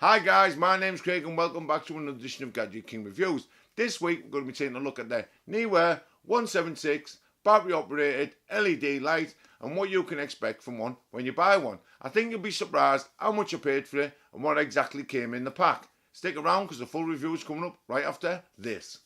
Hi guys, my name's Craig and welcome back to another edition of Gadget King Reviews. This week we're going to be taking a look at the Neewer 176 battery operated LED light and what you can expect from one when you buy one. I think you'll be surprised how much you paid for it and what exactly came in the pack. Stick around because the full review is coming up right after this.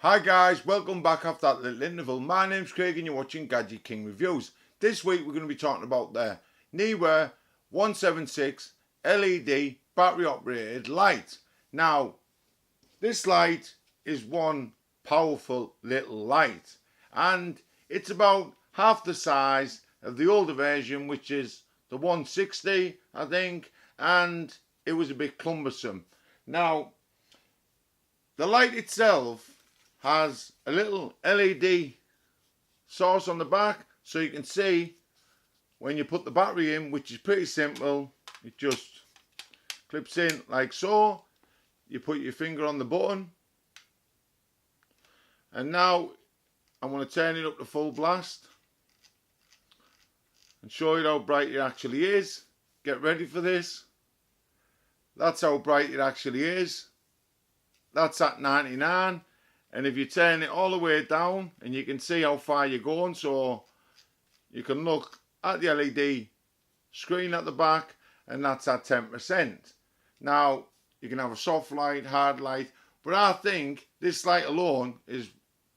Hi guys, welcome back after that little interval. My name's Craig and you're watching Gadget King Reviews. This week we're going to be talking about the Neewer 176 LED battery operated light. Now, this light is one powerful little light and it's about half the size of the older version, which is the 160 I think, and it was a bit cumbersome. Now, the light itself has a little LED source on the back so you can see when you put the battery in, which is pretty simple. It just clips in like so. You put your finger on the button and now I'm going to turn it up to full blast and show you how bright it actually is. Get ready for this. That's how bright it actually is. That's at 99. And if you turn it all the way down, and you can see how far you're going, so you can look at the LED screen at the back, and that's at 10%. Now, you can have a soft light, hard light, but I think this light alone is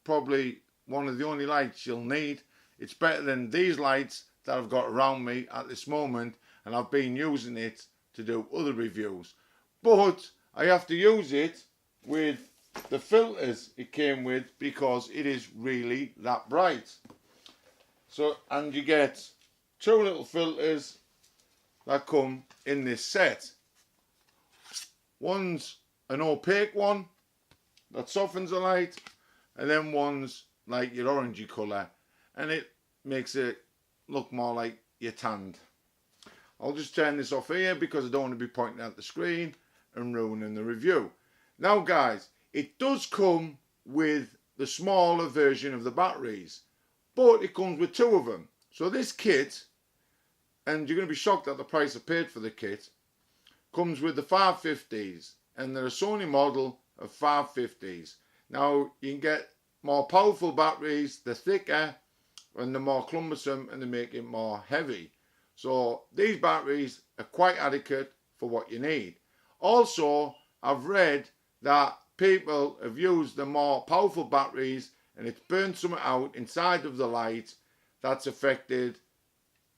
probably one of the only lights you'll need. It's better than these lights that I've got around me at this moment, and I've been using it to do other reviews. But I have to use it with the filters it came with because it is really that bright. So, and you get two little filters that come in this set. One's an opaque one that softens the light, and then one's like your orangey colour, and it makes it look more like you're tanned. I'll just turn this off here because I don't want to be pointing at the screen and ruining the review. Now guys, it does come with the smaller version of the batteries, but it comes with two of them. So this kit, and you're going to be shocked at the price I paid for the kit, comes with the 550s, and they're a Sony model of 550s. Now you can get more powerful batteries, they're thicker, and they're more cumbersome, and they make it more heavy. So these batteries are quite adequate for what you need. Also, I've read that people have used the more powerful batteries and it's burned something out inside of the light that's affected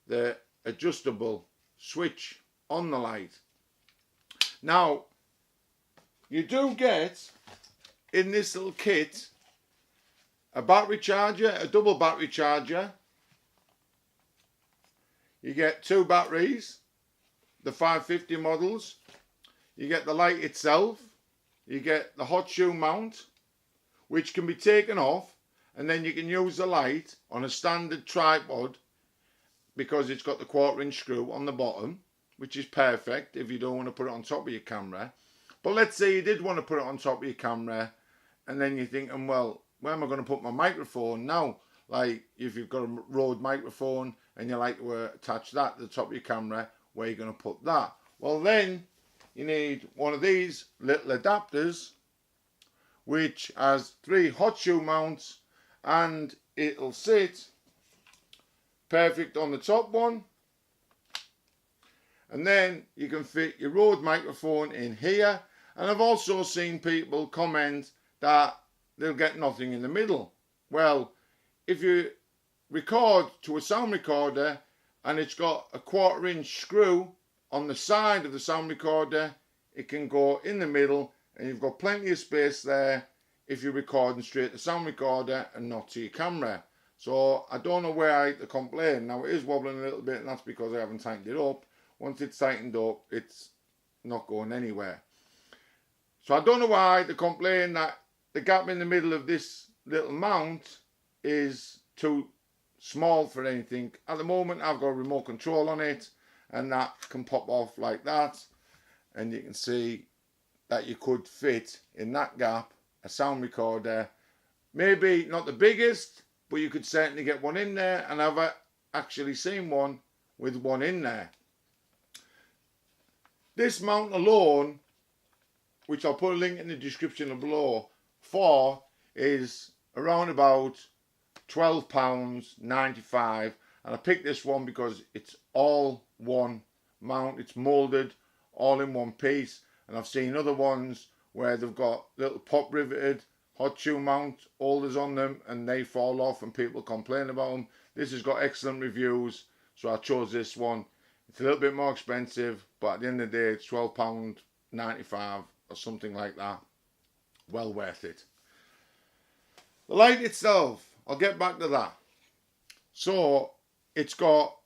the adjustable switch on the light. Now, you do get in this little kit a battery charger, a double battery charger. You get two batteries, the 550 models. You get the light itself. You get the hot shoe mount, which can be taken off, and then you can use the light on a standard tripod because it's got the 1/4-inch screw on the bottom, which is perfect if you don't want to put it on top of your camera. But let's say you did want to put it on top of your camera, and then you're thinking, well, where am I going to put my microphone now? Like if you've got a Rode microphone and you like to attach that to the top of your camera, where are you going to put that? Well, then you need one of these little adapters which has 3 hot shoe mounts, and it'll sit perfect on the top one, and then you can fit your Rode microphone in here. And I've also seen people comment that they'll get nothing in the middle. Well, if you record to a sound recorder and it's got a 1/4-inch screw on the side of the sound recorder, it can go in the middle and you've got plenty of space there if you're recording straight to the sound recorder and not to your camera. So I don't know where I to complain. Now it is wobbling a little bit, and that's because I haven't tightened it up. Once it's tightened up, it's not going anywhere. So I don't know why to complain that the gap in the middle of this little mount is too small for anything. At the moment I've got a remote control on it, and that can pop off like that, and you can see that you could fit in that gap a sound recorder. Maybe not the biggest, but you could certainly get one in there, and I've actually seen one with one in there. This mount alone, which I'll put a link in the description below for, is around about £12.95, and I picked this one because it's all one mount. It's moulded all in one piece, and I've seen other ones where they've got little pop riveted hot shoe mount holders on them and they fall off and people complain about them. This has got excellent reviews, so I chose this one. It's a little bit more expensive, but at the end of the day it's £12.95 or something like that. Well worth it. The light itself, I'll get back to that. So it's got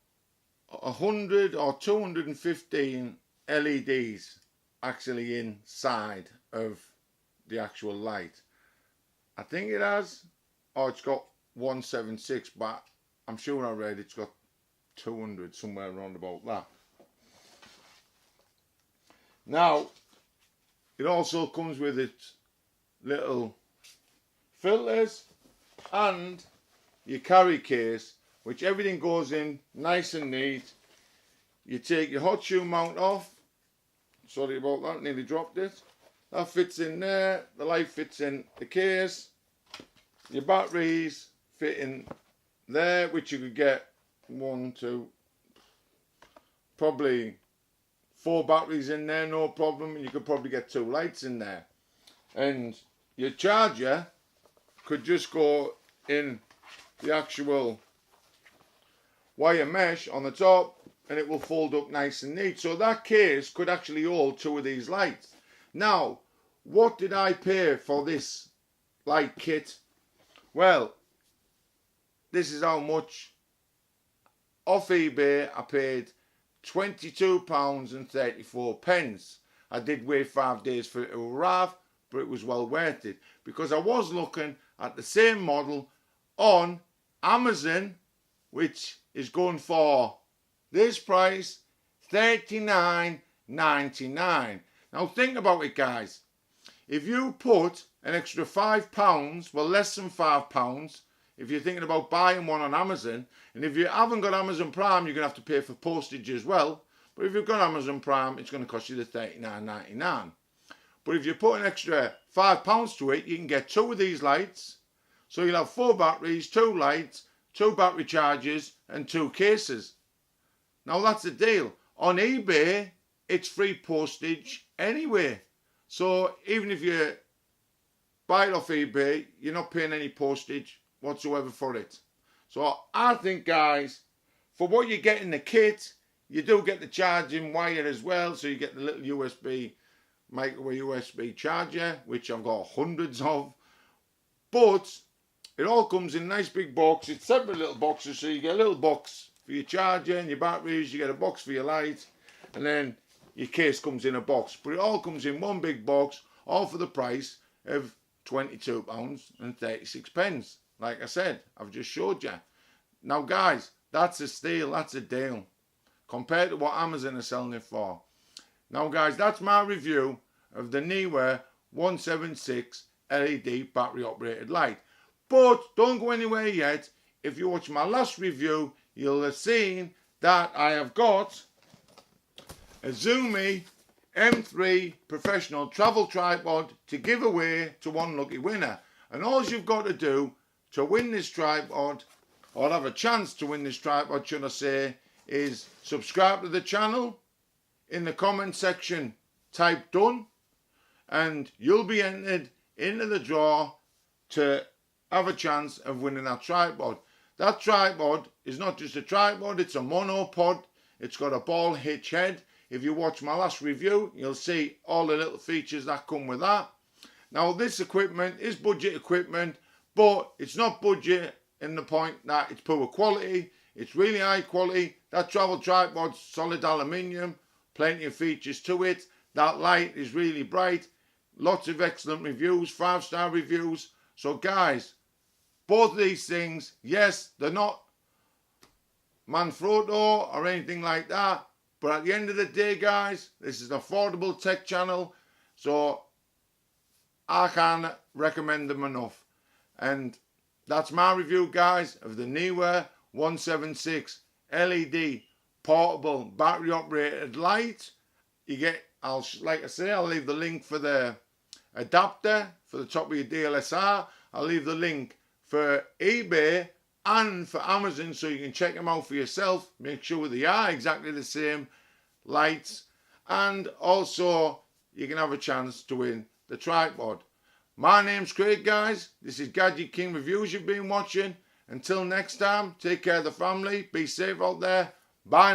100 or 215 LEDs actually inside of the actual light. I think it has, or it's got 176, but I'm sure I read it's got 200, somewhere around about that. Now, it also comes with its little filters and your carry case, which everything goes in nice and neat. You take your hot shoe mount off. Sorry about that, nearly dropped it. That fits in there. The light fits in the case. Your batteries fit in there, which you could get probably 4 batteries in there, no problem. And you could probably get 2 lights in there. And your charger could just go in the actual wire mesh on the top, and it will fold up nice and neat. So that case could actually hold 2 of these lights. Now, what did I pay for this light kit? Well, this is how much. Off eBay I paid £22.34. I did wait 5 days for it to arrive, but it was well worth it, because I was looking at the same model on Amazon, which is going for this price, £39.99. Now think about it, guys. If you put an extra £5, well, less than £5, if you're thinking about buying one on Amazon, and if you haven't got Amazon Prime, you're going to have to pay for postage as well. But if you've got Amazon Prime, it's going to cost you the £39.99. But if you put an extra £5 to it, you can get 2 of these lights. So you'll have 4 batteries, 2 lights, 2 battery chargers, and 2 cases. Now that's the deal. On eBay, it's free postage anyway. So even if you buy it off eBay, you're not paying any postage whatsoever for it. So I think, guys, for what you get in the kit, you do get the charging wire as well. So you get the little USB, microwave USB charger, which I've got hundreds of. But it all comes in a nice big box. It's separate little boxes, so you get a little box for your charger and your batteries. You get a box for your light, and then your case comes in a box. But it all comes in one big box, all for the price of £22.36. Like I said, I've just showed you. Now, guys, that's a steal. That's a deal compared to what Amazon are selling it for. Now, guys, that's my review of the Neewer 176 LED battery operated light. But don't go anywhere yet. If you watch my last review, you'll have seen that I have got a Zoomy M3 professional travel tripod to give away to one lucky winner. And all you've got to do to win this tripod, or have a chance to win this tripod, should I say, is subscribe to the channel. In the comment section, type done, and you'll be entered into the draw to have a chance of winning that tripod. That tripod is not just a tripod, it's a monopod. It's got a ball hitch head. If you watch my last review, you'll see all the little features that come with that. Now, this equipment is budget equipment, but it's not budget in the point that it's poor quality. It's really high quality. That travel tripod's solid aluminium, plenty of features to it. That light is really bright. Lots of excellent reviews, 5-star reviews. So, guys, both of these things, yes, they're not Manfrotto or anything like that, But at the end of the day, guys, this is an affordable tech channel, so I can't recommend them enough. And that's my review, guys, of the Neewer 176 LED portable battery operated light. You get, like I say, I'll leave the link for the adapter for the top of your DLSR. I'll leave the link for eBay and for Amazon, so you can check them out for yourself. Make sure they are exactly the same lights, and also you can have a chance to win the tripod. My name's Craig, guys. This is Gadget King Reviews you've been watching. Until next time, take care of the family. Be safe out there. Bye.